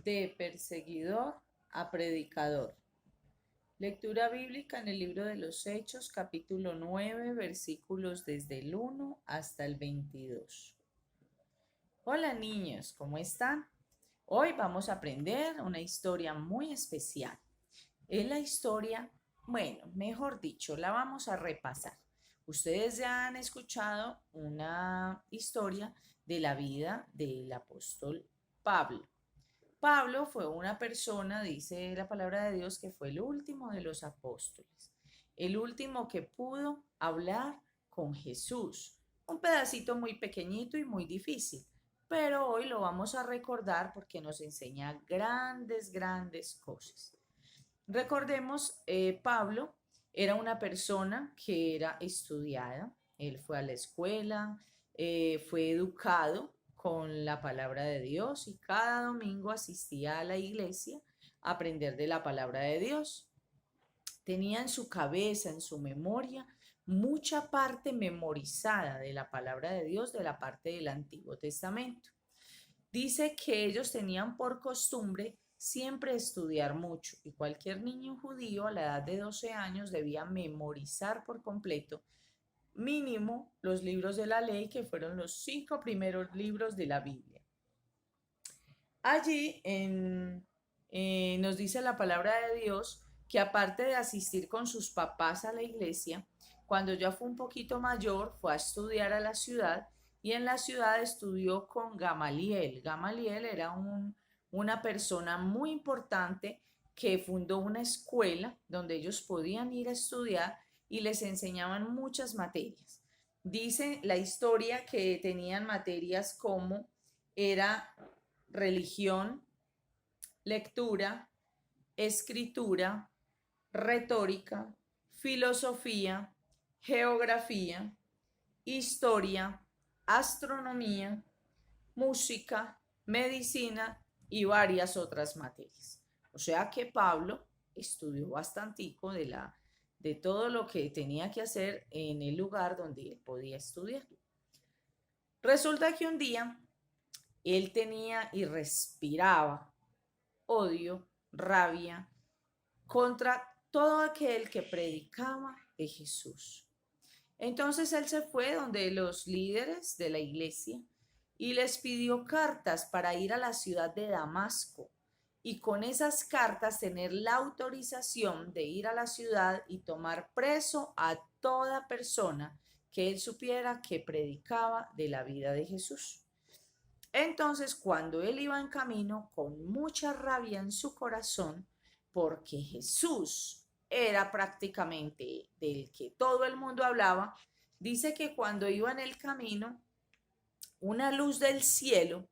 De perseguidor a predicador. Lectura bíblica en el libro de los Hechos, capítulo 9, versículos desde el 1 hasta el 22. Hola niños, ¿cómo están? Hoy vamos a aprender una historia muy especial. Es la historia, bueno, mejor dicho, la vamos a repasar. Ustedes ya han escuchado una historia de la vida del apóstol Pablo. Pablo fue una persona, dice la palabra de Dios, que fue el último de los apóstoles, el último que pudo hablar con Jesús. Un pedacito muy pequeñito y muy difícil, pero hoy lo vamos a recordar porque nos enseña grandes cosas. Recordemos, Pablo era una persona que era estudiada, él fue a la escuela, fue educado con la palabra de Dios y cada domingo asistía a la iglesia a aprender de la palabra de Dios. Tenía en su cabeza, en su memoria, mucha parte memorizada de la palabra de Dios, de la parte del Antiguo Testamento. Dice que ellos tenían por costumbre siempre estudiar mucho y cualquier niño judío a la edad de 12 años debía memorizar por completo mínimo los libros de la ley, que fueron los 5 primeros libros de la Biblia. Allí nos dice la palabra de Dios que aparte de asistir con sus papás a la iglesia, cuando ya fue un poquito mayor, fue a estudiar a la ciudad y en la ciudad estudió con Gamaliel. Gamaliel era una persona muy importante que fundó una escuela donde ellos podían ir a estudiar y les enseñaban muchas materias. Dice la historia que tenían materias como era religión, lectura, escritura, retórica, filosofía, geografía, historia, astronomía, música, medicina y varias otras materias. O sea que Pablo estudió bastantico de todo lo que tenía que hacer en el lugar donde él podía estudiar. Resulta que un día él tenía y respiraba odio, rabia contra todo aquel que predicaba de Jesús. Entonces él se fue donde los líderes de la iglesia y les pidió cartas para ir a la ciudad de Damasco y con esas cartas tener la autorización de ir a la ciudad y tomar preso a toda persona que él supiera que predicaba de la vida de Jesús. Entonces, cuando él iba en camino con mucha rabia en su corazón, porque Jesús era prácticamente del que todo el mundo hablaba, dice que cuando iba en el camino, una luz del cielo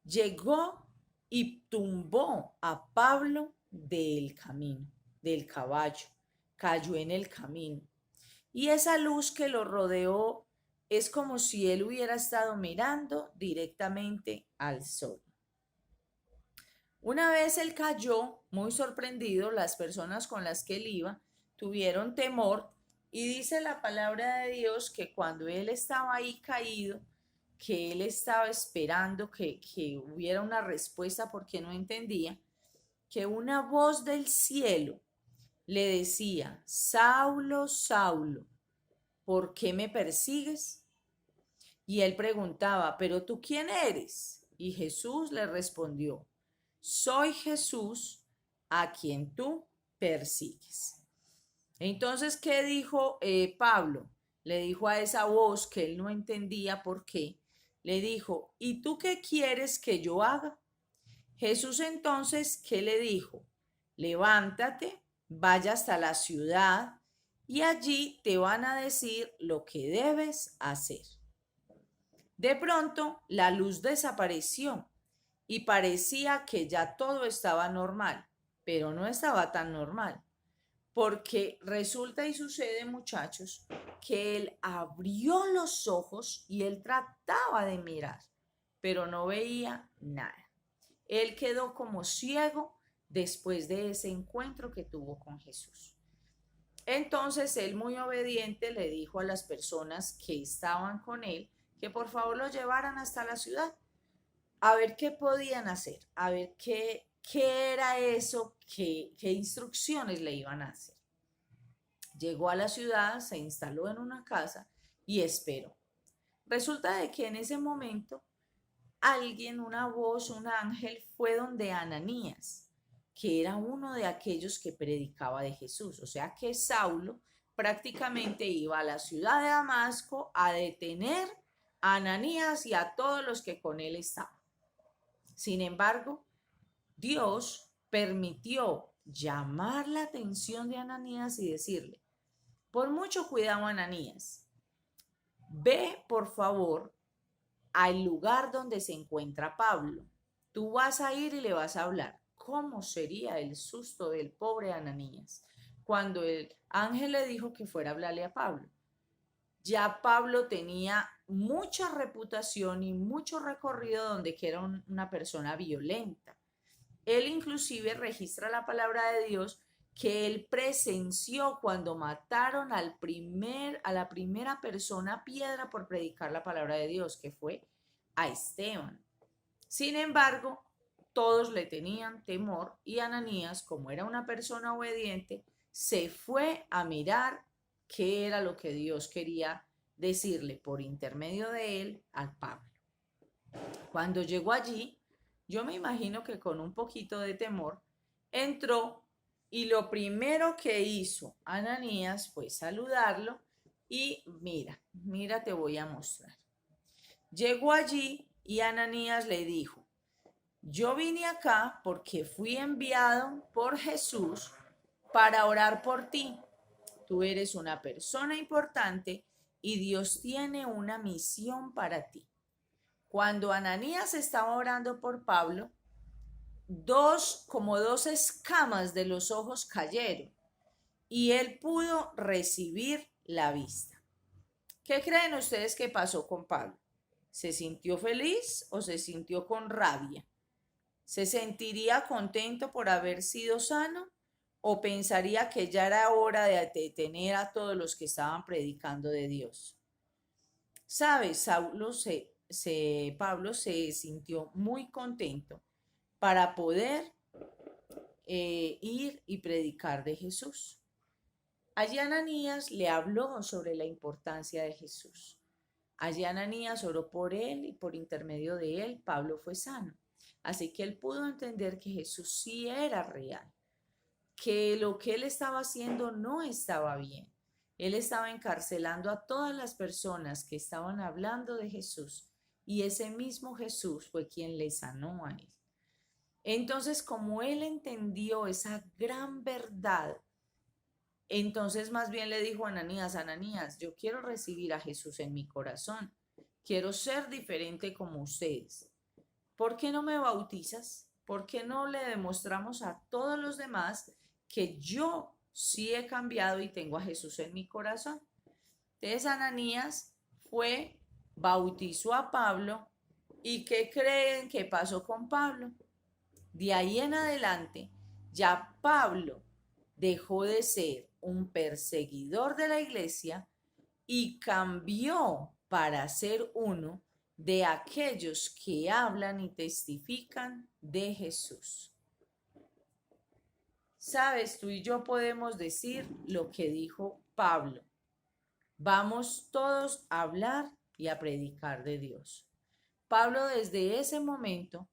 llegó y tumbó a Pablo del camino, del caballo, cayó en el camino. Y esa luz que lo rodeó es como si él hubiera estado mirando directamente al sol. Una vez él cayó, muy sorprendido, las personas con las que él iba tuvieron temor y dice la palabra de Dios que cuando él estaba ahí caído, que él estaba esperando que hubiera una respuesta porque no entendía, que una voz del cielo le decía, Saulo, Saulo, ¿por qué me persigues? Y él preguntaba, ¿pero tú quién eres? Y Jesús le respondió, soy Jesús a quien tú persigues. Entonces, ¿qué dijo Pablo? Le dijo a esa voz que él no entendía por qué. Le dijo, ¿y tú qué quieres que yo haga? Jesús entonces, ¿qué le dijo? Levántate, vaya hasta la ciudad y allí te van a decir lo que debes hacer. De pronto, la luz desapareció y parecía que ya todo estaba normal, pero no estaba tan normal, porque resulta y sucede, muchachos, que él abrió los ojos y él trataba de mirar, pero no veía nada. Él quedó como ciego después de ese encuentro que tuvo con Jesús. Entonces él muy obediente le dijo a las personas que estaban con él que por favor lo llevaran hasta la ciudad. a ver qué podían hacer, a ver qué era eso, qué instrucciones le iban a hacer. Llegó a la ciudad, se instaló en una casa y esperó. Resulta de que en ese momento alguien, una voz, un ángel fue donde Ananías, que era uno de aquellos que predicaba de Jesús. O sea que Saulo prácticamente iba a la ciudad de Damasco a detener a Ananías y a todos los que con él estaban. Sin embargo, Dios permitió llamar la atención de Ananías y decirle: por mucho cuidado, Ananías, ve por favor al lugar donde se encuentra Pablo. Tú vas a ir y le vas a hablar. ¿Cómo sería el susto del pobre Ananías cuando el ángel le dijo que fuera a hablarle a Pablo? Ya Pablo tenía mucha reputación y mucho recorrido donde que era una persona violenta. Él inclusive registra la palabra de Dios que él presenció cuando mataron a la primera persona a piedra por predicar la palabra de Dios, que fue a Esteban. Sin embargo, todos le tenían temor y Ananías, como era una persona obediente, se fue a mirar qué era lo que Dios quería decirle por intermedio de él al Pablo. Cuando llegó allí, yo me imagino que con un poquito de temor, entró y lo primero que hizo Ananías fue saludarlo y mira, te voy a mostrar. Llegó allí y Ananías le dijo: yo vine acá porque fui enviado por Jesús para orar por ti. Tú eres una persona importante y Dios tiene una misión para ti. Cuando Ananías estaba orando por Pablo, como dos escamas de los ojos cayeron y él pudo recibir la vista. ¿Qué creen ustedes que pasó con Pablo? ¿Se sintió feliz o se sintió con rabia? ¿Se sentiría contento por haber sido sano o pensaría que ya era hora de detener a todos los que estaban predicando de Dios? ¿Sabes? Pablo se sintió muy contento para poder ir y predicar de Jesús. Allí Ananías le habló sobre la importancia de Jesús. Allí Ananías oró por él y por intermedio de él Pablo fue sano. Así que él pudo entender que Jesús sí era real, que lo que él estaba haciendo no estaba bien. Él estaba encarcelando a todas las personas que estaban hablando de Jesús y ese mismo Jesús fue quien le sanó a él. Entonces, como él entendió esa gran verdad, entonces más bien le dijo a Ananías: Ananías, yo quiero recibir a Jesús en mi corazón, quiero ser diferente como ustedes. ¿Por qué no me bautizas? ¿Por qué no le demostramos a todos los demás que yo sí he cambiado y tengo a Jesús en mi corazón? Entonces Ananías fue, bautizó a Pablo y ¿qué creen que pasó con Pablo? De ahí en adelante, ya Pablo dejó de ser un perseguidor de la iglesia y cambió para ser uno de aquellos que hablan y testifican de Jesús. Sabes, tú y yo podemos decir lo que dijo Pablo: vamos todos a hablar y a predicar de Dios. Pablo desde ese momento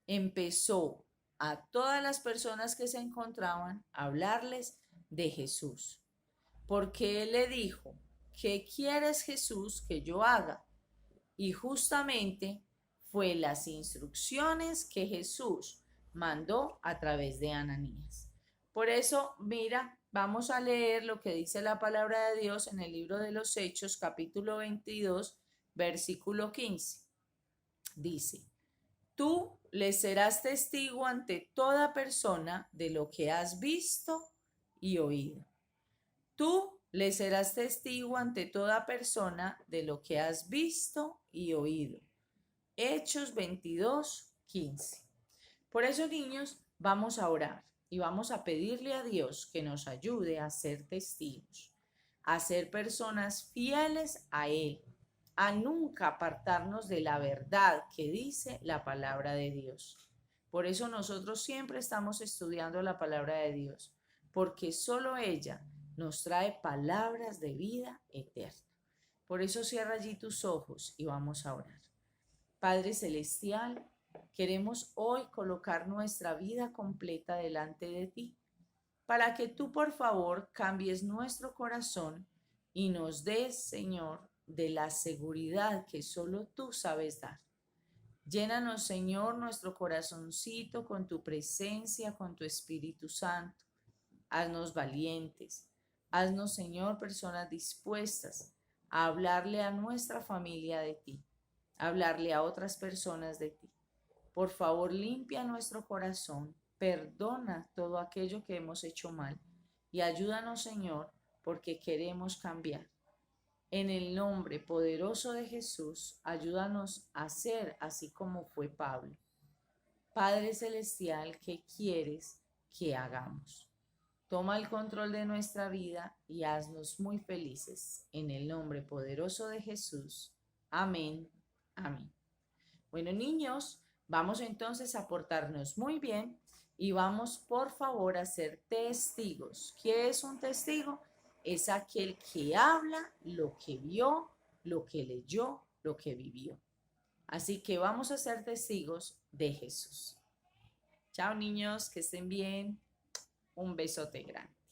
empezó a todas las personas que se encontraban a hablarles de Jesús, porque él le dijo: ¿qué quieres, Jesús, que yo haga? Y justamente fue las instrucciones que Jesús mandó a través de Ananías. Por eso, mira, vamos a leer lo que dice la palabra de Dios en el libro de los Hechos, capítulo 22, versículo 15. Dice: tú le serás testigo ante toda persona de lo que has visto y oído. Tú le serás testigo ante toda persona de lo que has visto y oído. Hechos 22, 15. Por eso, niños, vamos a orar y vamos a pedirle a Dios que nos ayude a ser testigos, a ser personas fieles a Él, a nunca apartarnos de la verdad que dice la palabra de Dios. Por eso nosotros siempre estamos estudiando la palabra de Dios, porque solo ella nos trae palabras de vida eterna. Por eso cierra allí tus ojos y vamos a orar. Padre Celestial, queremos hoy colocar nuestra vida completa delante de ti, para que tú por favor cambies nuestro corazón y nos des, Señor, de la seguridad que solo tú sabes dar. Llénanos, Señor, nuestro corazoncito con tu presencia, con tu Espíritu Santo. Haznos valientes. Haznos, Señor, personas dispuestas a hablarle a nuestra familia de ti, a hablarle a otras personas de ti. Por favor, limpia nuestro corazón, perdona todo aquello que hemos hecho mal y ayúdanos, Señor, porque queremos cambiar. En el nombre poderoso de Jesús, ayúdanos a ser así como fue Pablo. Padre Celestial, ¿qué quieres que hagamos? Toma el control de nuestra vida y haznos muy felices. En el nombre poderoso de Jesús. Amén. Amén. Bueno, niños, vamos entonces a portarnos muy bien y vamos, por favor, a ser testigos. ¿Qué es un testigo? Es aquel que habla lo que vio, lo que leyó, lo que vivió. Así que vamos a ser testigos de Jesús. Chao, niños, que estén bien. Un besote grande.